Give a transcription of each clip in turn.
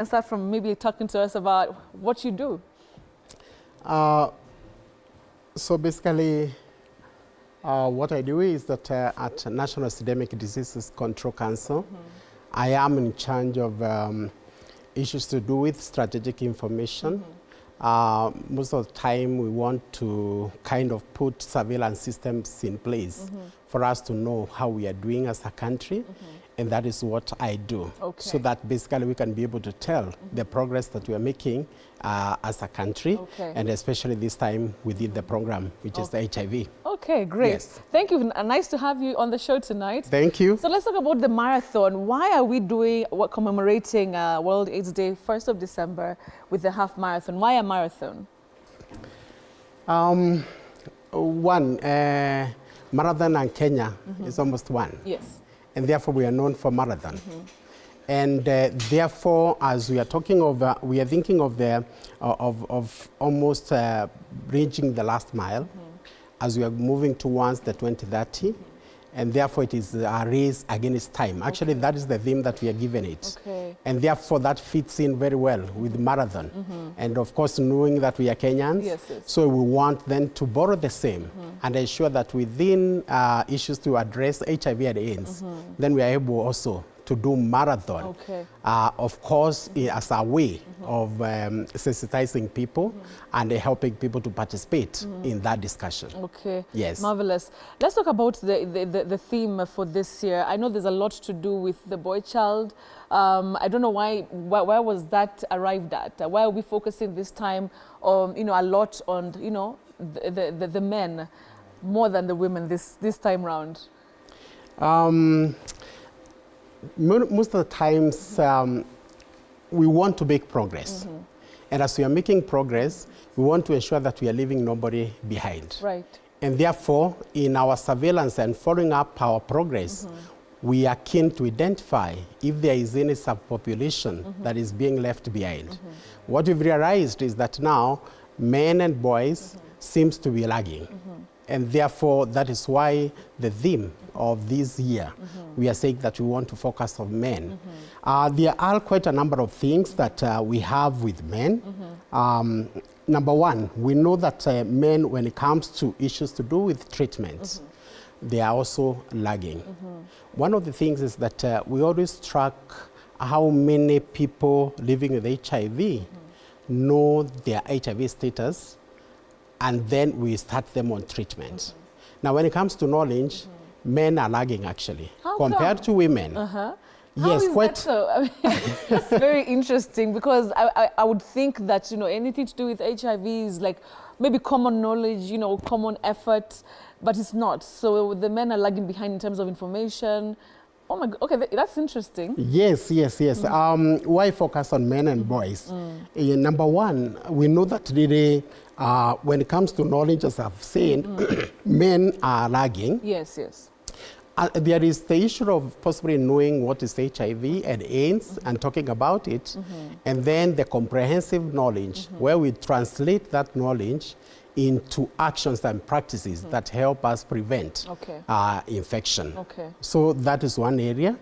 And start from maybe talking to us about what you do. So basically, what I do is that at National Epidemic Diseases Control Council, I am in charge of issues to do with strategic information. Most of the time, we want to kind of put surveillance systems in place for us to know how we are doing as a country. And that is what I do. Okay. So that basically we can be able to tell the progress that we are making as a country. Okay. And especially this time within the program, which is the HIV. Okay, great. Yes. Thank you. Nice to have you on the show tonight. Thank you. So let's talk about the marathon. Why are we doing commemorating World AIDS Day, 1st of December, with the half marathon? Why a marathon? Marathon and Kenya is almost one. Yes. And therefore we are known for marathon. And therefore, as we are talking of, we are thinking of the of almost reaching the last mile, as we are moving towards the 2030, and therefore it is a race against time. Actually, that is the theme that we are giving it. Okay. And therefore that fits in very well with marathon. And of course, knowing that we are Kenyans, Yes, yes. so we want then to borrow the same and ensure that within issues to address HIV and AIDS, then we are able also to do marathon. Okay. Of course, as a way of sensitizing people and helping people to participate in that discussion. Okay. Yes. Marvelous. Let's talk about the theme for this year. I know there's a lot to do with the boy child. I don't know why was that arrived at? Why are we focusing this time on, a lot on, the men more than the women this time round? Most of the times, we want to make progress. And as we are making progress, we want to ensure that we are leaving nobody behind. Right. And therefore, in our surveillance and following up our progress, we are keen to identify if there is any subpopulation that is being left behind. What we've realized is that now men and boys seems to be lagging. And therefore, that is why the theme of this year, we are saying that we want to focus on men. There are quite a number of things that we have with men. Number one, we know that men, when it comes to issues to do with treatment, they are also lagging. One of the things is that we always track how many people living with HIV know their HIV status, and then we start them on treatment. Now, when it comes to knowledge, men are lagging actually, compared to women. Yes, quite. That so? I mean, that's very interesting, because I would think that, anything to do with HIV is like maybe common knowledge, common effort, but it's not. So the men are lagging behind in terms of information. Oh my God, okay, that's interesting. Yes. Why focus on men and boys? Number one, we know that really, when it comes to knowledge, as I've said, men are lagging. Yes. There is the issue of possibly knowing what is HIV and AIDS and talking about it, and then the comprehensive knowledge, where we translate that knowledge into actions and practices that help us prevent infection. Okay. So that is one area.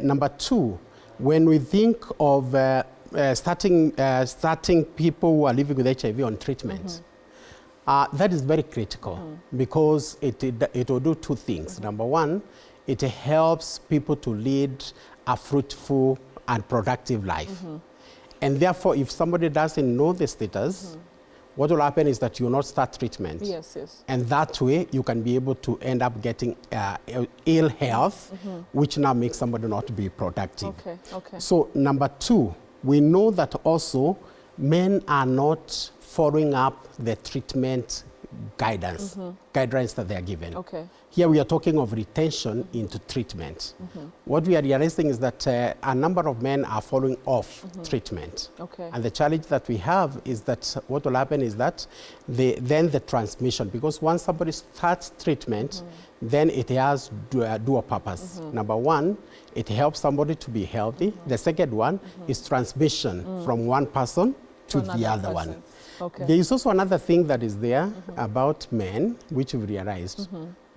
Number two, when we think of starting people who are living with HIV on treatment, that is very critical, because it will do two things. Number one, it helps people to lead a fruitful and productive life. And therefore, if somebody doesn't know the status, what will happen is that you will not start treatment. Yes. And that way, you can be able to end up getting ill health, which now makes somebody not be productive. Okay. So number two, we know that also men are not following up the treatment guidance that they are given. Okay. Here we are talking of retention into treatment. What we are realizing is that a number of men are following off treatment. Okay. And the challenge that we have is that what will happen is that then the transmission, because once somebody starts treatment, then it has dual purpose. Number one, it helps somebody to be healthy. The second one is transmission from one person to the other one. Okay. There is also another thing that is there about men, which we've realized,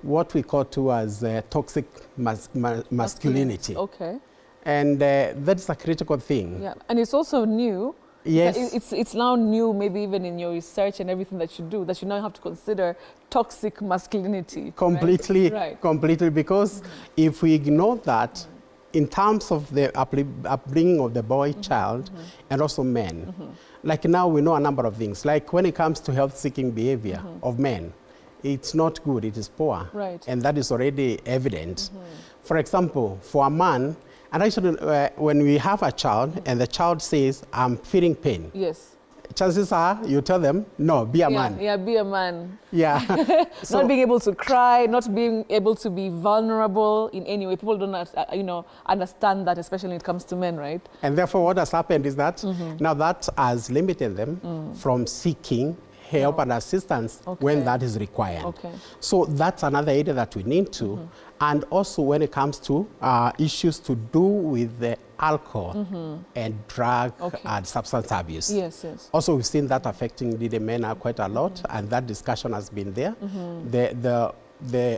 what we call to as toxic masculinity. Okay. And that's a critical thing. Yeah, and it's also new. Yes. It's now new, maybe even in your research and everything that you do, that you now have to consider toxic masculinity. Completely, right? completely, because if we ignore that, in terms of the upbringing of the boy child and also men, like now we know a number of things. Like when it comes to health-seeking behavior of men, it's not good, it is poor. Right. And that is already evident. For example, for a man, and actually when we have a child and the child says, I'm feeling pain. Yes. Chances are you tell them, no, be a man. Yeah, be a man. Yeah. Not being able to cry, not being able to be vulnerable in any way. People don't understand that, especially when it comes to men, right? And therefore what has happened is that now that has limited them from seeking help and assistance when that is required. Okay. So that's another area that we need to. And also when it comes to issues to do with the alcohol and drug and substance abuse. Yes, yes. Also, we've seen that affecting the men quite a lot, and that discussion has been there. The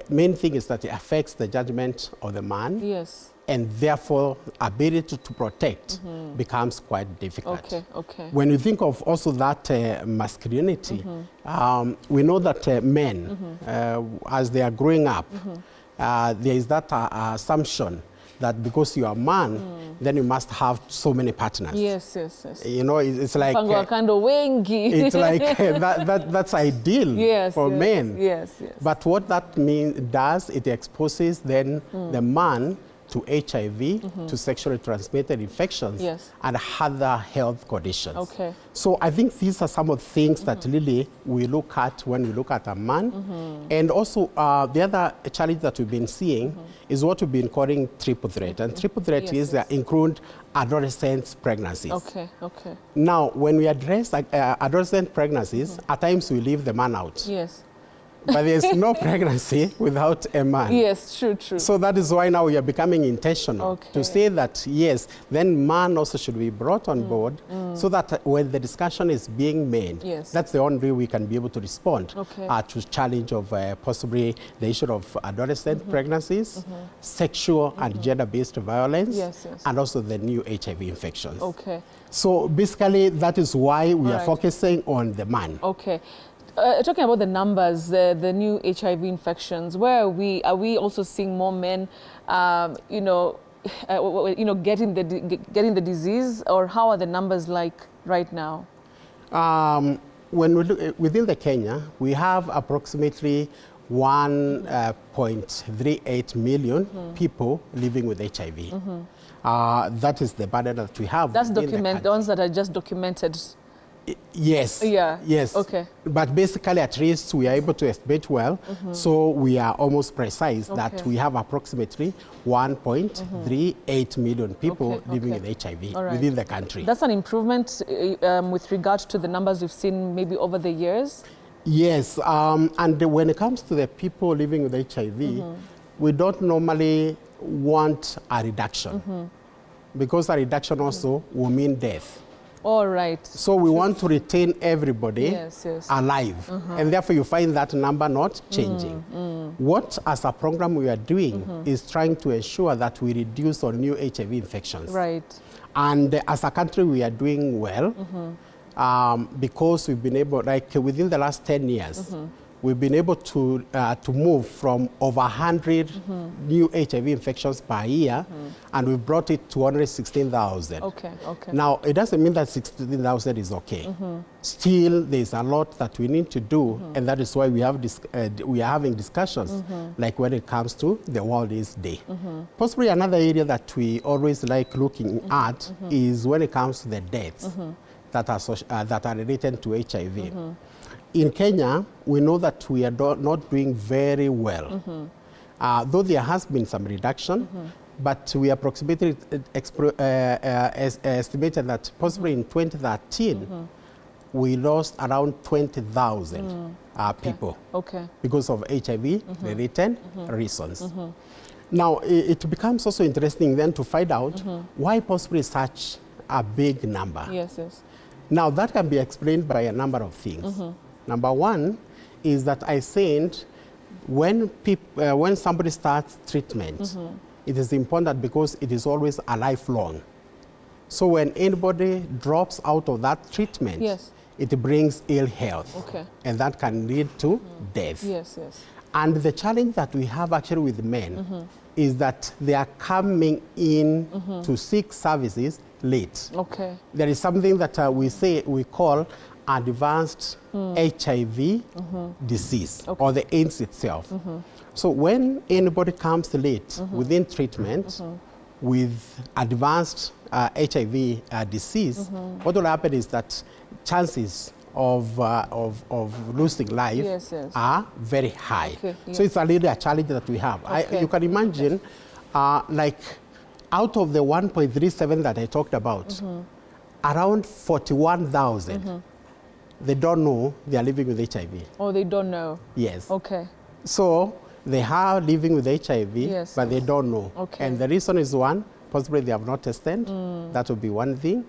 main thing is that it affects the judgment of the man. Yes. And therefore, ability to protect becomes quite difficult. Okay, okay. When you think of also that masculinity, we know that men, as they are growing up, there is that assumption that because you are a man, then you must have so many partners. Yes, yes, yes. You know, it's like it's like that's ideal for men. Yes, yes. But what that does, it exposes then the man to HIV, to sexually transmitted infections, and other health conditions. Okay. So I think these are some of the things that really we look at when we look at a man. And also the other challenge that we've been seeing is what we've been calling triple threat. And triple threat is include adolescent pregnancies. Okay, okay. Now, when we address adolescent pregnancies, at times we leave the man out. Yes. But there's no pregnancy without a man. Yes, true, true. So that is why now we are becoming intentional to say that, yes, then man also should be brought on board so that when the discussion is being made, that's the only way we can be able to respond to challenge of possibly the issue of adolescent pregnancies, sexual and gender-based violence, and also the new HIV infections. Okay. So basically, that is why we are focusing on the man. Okay. Talking about the numbers, the new HIV infections, where are we? Are we also seeing more men, getting the disease, or how are the numbers like right now? When we look within the Kenya, we have approximately 1.38 million people living with HIV. That is the burden that we have. That's the ones that are just documented. Yes. Yeah. Yes. Okay. But basically, at least we are able to estimate well. So we are almost precise that we have approximately 1.38 million people living with HIV within the country. That's an improvement with regard to the numbers we've seen maybe over the years. Yes. And when it comes to the people living with HIV, we don't normally want a reduction because a reduction also will mean death. All right. So we want to retain everybody alive. And therefore you find that number not changing. What as a program we are doing is trying to ensure that we reduce on new HIV infections. Right. And as a country we are doing well because we've been able, like within the last 10 years, we've been able to move from over 100 new HIV infections per year, and we've brought it to 116,000. Okay, okay. Now, it doesn't mean that 16,000 is okay. Still, there's a lot that we need to do, and that is why we have we are having discussions, like when it comes to the World AIDS Day. Possibly another area that we always like looking at is when it comes to the deaths that are related to HIV. In Kenya, we know that we are not doing very well. Though there has been some reduction, but we approximately estimated that possibly in 2013, we lost around 20,000 people because of HIV-related reasons. Now, it becomes also interesting then to find out why possibly such a big number. Yes, yes. Now, that can be explained by a number of things. Number one is that I said when somebody starts treatment, it is important because it is always a lifelong. So when anybody drops out of that treatment, yes, it brings ill health. Okay. And that can lead to death. Yes, yes. And the challenge that we have actually with men is that they are coming in to seek services late. Okay. There is something that we call advanced HIV disease, or the AIDS itself. So when anybody comes late within treatment with advanced HIV disease, what will happen is that chances of losing life Yes, yes. are very high. Okay, So it's a little a challenge that we have. Okay. You can imagine, like out of the 1.37 that I talked about, around 41,000, they don't know they are living with HIV. Oh, they don't know. Yes. Okay. So they are living with HIV, Yes, but they don't know. Okay. And the reason is one, possibly they have not tested. That would be one thing,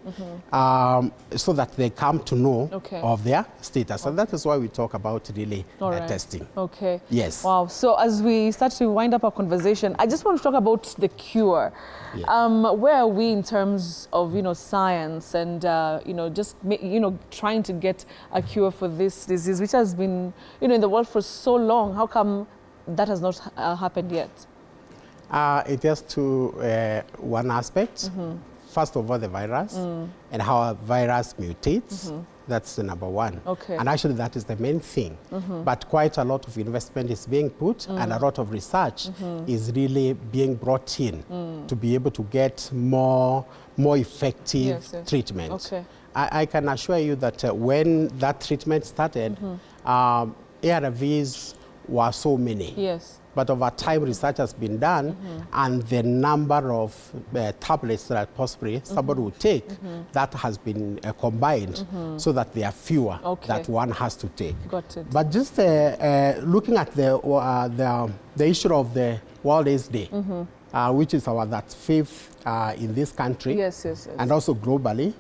so that they come to know Okay. of their status. And that is why we talk about really All right. testing. Okay. Yes. Wow. So as we start to wind up our conversation, I just want to talk about the cure. Yeah. Where are we in terms of, science and, just, trying to get a cure for this disease, which has been, in the world for so long? How come that has not happened yet? It has to one aspect. First of all, the virus and how a virus mutates. That's the number one. Okay. And actually, that is the main thing. But quite a lot of investment is being put, and a lot of research is really being brought in to be able to get more effective Yes, yes. treatment. Okay. I can assure you that when that treatment started, ARVs were so many. Yes. But over time, research has been done, and the number of tablets that possibly somebody will take, that has been combined so that there are fewer that one has to take. Got it. But just looking at the issue of the World AIDS Day, which is that fifth in this country, Yes, yes, yes. and also globally,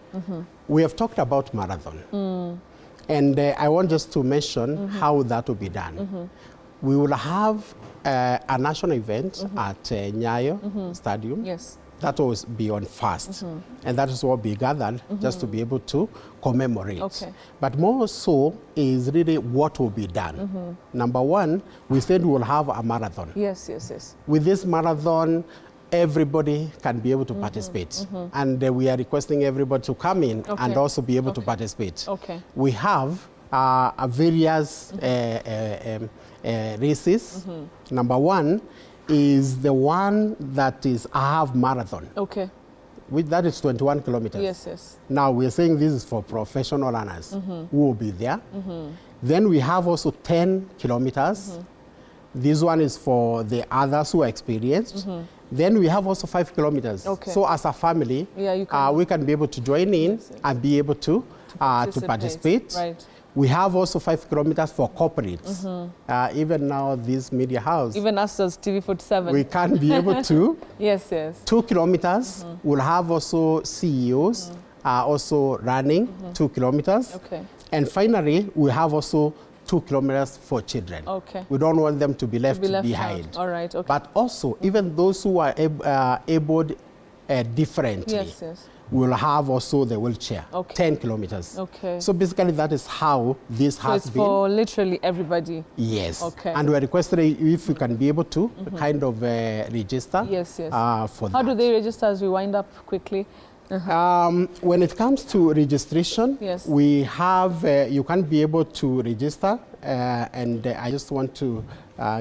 we have talked about marathon. And I want just to mention how that will be done. We will have a national event at Nyayo Stadium. Yes. That will be on fast. And that is what we gathered just to be able to commemorate. Okay. But more so is really what will be done. Number one, we said we will have a marathon. Yes, yes, yes. With this marathon, everybody can be able to participate. And we are requesting everybody to come in and also be able to participate. Okay. We have various races. Number one is the one that is a half marathon. Okay. That is 21 kilometers. Yes, yes. Now we're saying this is for professional runners who will be there. Then we have also 10 kilometers. This one is for the others who are experienced. Then we have also 5 kilometers. Okay. So as a family, you can we can be able to join in and be able to participate. Right. We have also 5 kilometers for corporates. Even now, this media house, Even us as TV47. we can be able to. Yes, yes. 2 kilometers. We'll have also CEOs also running 2 kilometers. Okay. And finally, we have also 2 kilometers for children. Okay. We don't want them to be left Be left behind. out. All right. Okay. But also, even those who are able differently, yes, yes. we'll have also the wheelchair, Okay. 10 kilometers. Okay. So basically, that is how this So has it's been. for literally everybody. Yes. Okay. And we're requesting if we can be able to kind of register Yes, yes. for that. How do they register as we wind up quickly? When it comes to registration, Yes. we have, you can be able to register, and I just want to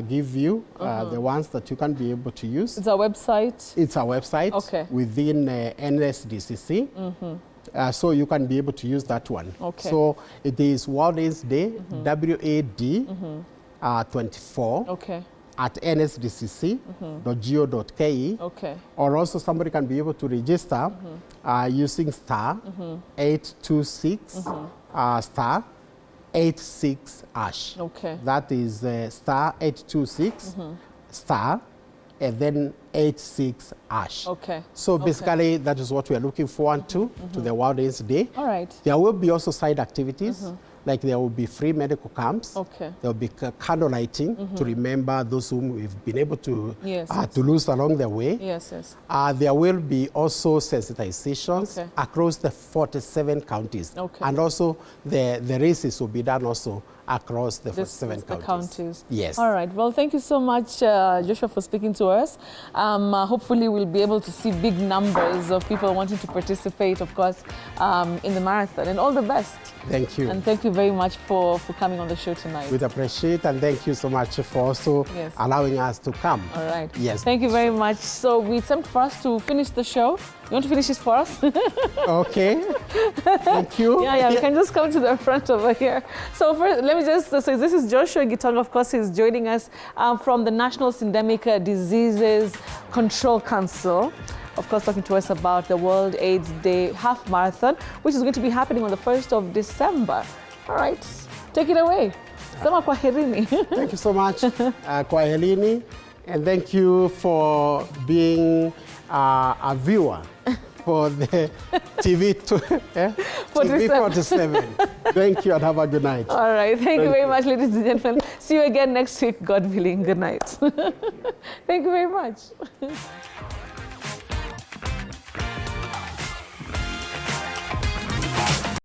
give you the ones that you can be able to use. It's our website. It's a website Okay. within NSDCC. So you can be able to use that one. Okay. So it is World AIDS Day, WAD 24 Okay. at nsdcc.go.ke. Okay. Or also somebody can be able to register using star 826 star 86 hash. Okay. That is star 826 star and then 86 hash. Okay. So basically, that is what we are looking forward to the World AIDS Day. All right. There will be also side activities. like there will be free medical camps. Okay. There will be candle lighting to remember those whom we've been able to, Yes, to lose along the way. Yes, yes. There will be also sensitizations across the 47 counties. Okay. And also the races will be done also across the 47 counties. Yes. All right. Well, thank you so much, Joshua, for speaking to us. Hopefully, we'll be able to see big numbers of people wanting to participate, of course, in the marathon. And all the best. Thank you. And thank you very much for coming on the show tonight. We'd appreciate, and thank you so much for also allowing us to come. All right. Yes. Thank you very much. So it's time for us to finish the show. You want to finish it for us? Okay. Thank you. Yeah, we can just come to the front over here. So first, let me just say, this is Joshua Gitong. Of course, he's joining us from the National Syndemic Diseases Control Council. Of course, talking to us about the World AIDS Day Half Marathon, which is going to be happening on the 1st of December. All right, take it away. Sema kwaherini. Thank you so much, kwaherini, and thank you for being a viewer for the TV 47. Thank you and have a good night. All right, thank you very much, ladies and gentlemen. See you again next week, God willing. Good night. Thank you very much.